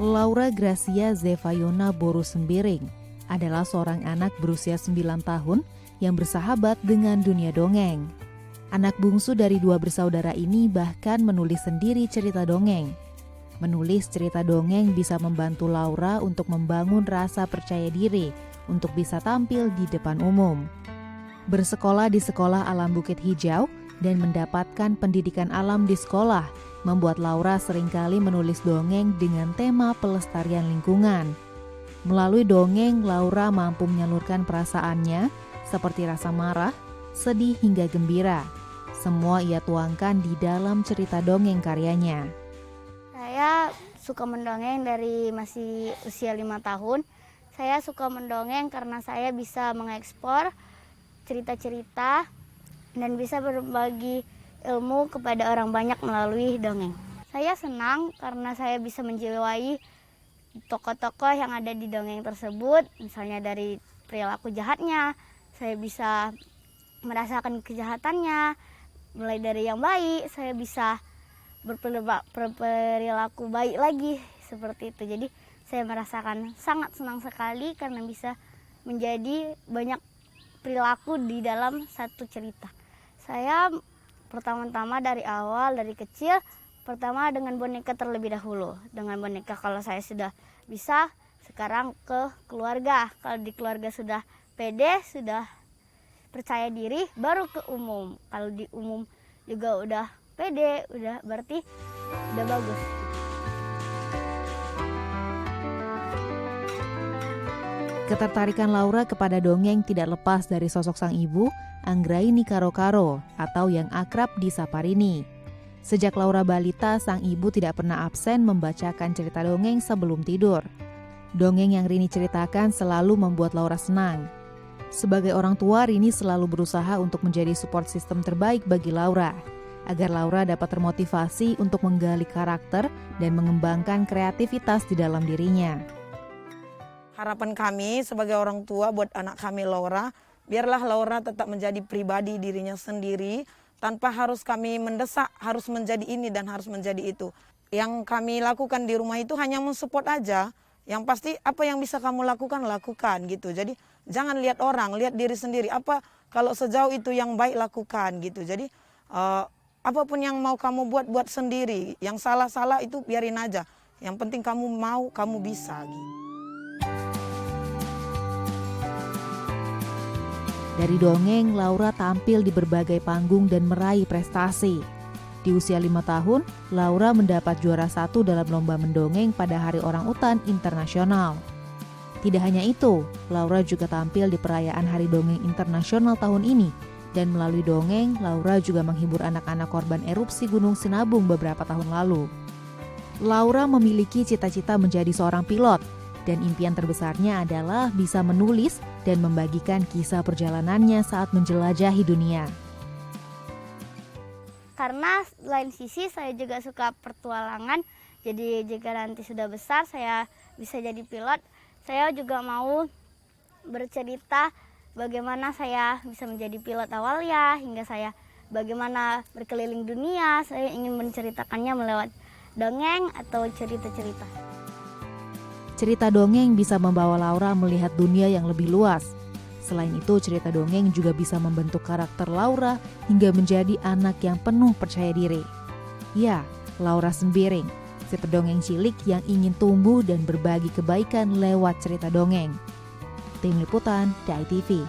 Laura Gracia Zevayona Boru Sembiring adalah seorang anak berusia 9 tahun yang bersahabat dengan dunia dongeng. Anak bungsu dari 2 bersaudara ini bahkan menulis sendiri cerita dongeng. Menulis cerita dongeng bisa membantu Laura untuk membangun rasa percaya diri untuk bisa tampil di depan umum. Bersekolah di Sekolah Alam Bukit Hijau dan mendapatkan pendidikan alam di sekolah membuat Laura seringkali menulis dongeng dengan tema pelestarian lingkungan. Melalui dongeng, Laura mampu menyalurkan perasaannya seperti rasa marah, sedih hingga gembira. Semua ia tuangkan di dalam cerita dongeng karyanya. Saya suka mendongeng dari masih usia 5 tahun. Saya suka mendongeng karena saya bisa mengekspor cerita-cerita dan bisa berbagi ilmu kepada orang banyak melalui dongeng. Saya senang karena saya bisa menjiwai tokoh-tokoh yang ada di dongeng tersebut. Misalnya dari perilaku jahatnya, saya bisa merasakan kejahatannya. Mulai dari yang baik, saya bisa berperilaku baik lagi seperti itu. Jadi saya merasakan sangat senang sekali karena bisa menjadi banyak perilaku di dalam satu cerita. Saya pertama-tama dari awal, dari kecil, pertama dengan boneka terlebih dahulu. Dengan boneka kalau saya sudah bisa, sekarang ke keluarga. Kalau di keluarga sudah pede, sudah percaya diri, baru ke umum. Kalau di umum juga udah pede, udah berarti udah bagus. Ketertarikan Laura kepada dongeng tidak lepas dari sosok sang ibu, Anggraini Karo-Karo atau yang akrab disapa Rini. Sejak Laura balita, sang ibu tidak pernah absen membacakan cerita dongeng sebelum tidur. Dongeng yang Rini ceritakan selalu membuat Laura senang. Sebagai orang tua, Rini selalu berusaha untuk menjadi support system terbaik bagi Laura, agar Laura dapat termotivasi untuk menggali karakter dan mengembangkan kreativitas di dalam dirinya. Harapan kami sebagai orang tua buat anak kami Laura, biarlah Laura tetap menjadi pribadi dirinya sendiri, tanpa harus kami mendesak, harus menjadi ini dan harus menjadi itu. Yang kami lakukan di rumah itu hanya mensupport aja, yang pasti apa yang bisa kamu lakukan, lakukan gitu. Jadi jangan lihat orang, lihat diri sendiri, apa kalau sejauh itu yang baik lakukan gitu. Jadi apapun yang mau kamu buat sendiri, yang salah-salah itu biarin aja. Yang penting kamu mau, kamu bisa gitu. Dari dongeng, Laura tampil di berbagai panggung dan meraih prestasi. Di usia 5 tahun, Laura mendapat juara 1 dalam lomba mendongeng pada Hari Orang Utan Internasional. Tidak hanya itu, Laura juga tampil di perayaan Hari Dongeng Internasional tahun ini. Dan melalui dongeng, Laura juga menghibur anak-anak korban erupsi Gunung Sinabung beberapa tahun lalu. Laura memiliki cita-cita menjadi seorang pilot, dan impian terbesarnya adalah bisa menulis dan membagikan kisah perjalanannya saat menjelajahi dunia. Karena lain sisi saya juga suka pertualangan, jadi jika nanti sudah besar saya bisa jadi pilot, saya juga mau bercerita bagaimana saya bisa menjadi pilot awalnya, hingga saya bagaimana berkeliling dunia. Saya ingin menceritakannya melewat dongeng atau cerita-cerita. Cerita dongeng bisa membawa Laura melihat dunia yang lebih luas. Selain itu, cerita dongeng juga bisa membentuk karakter Laura hingga menjadi anak yang penuh percaya diri. Ya, Laura Sembiring, si pendongeng cilik yang ingin tumbuh dan berbagi kebaikan lewat cerita dongeng. Tim Liputan, DAI TV.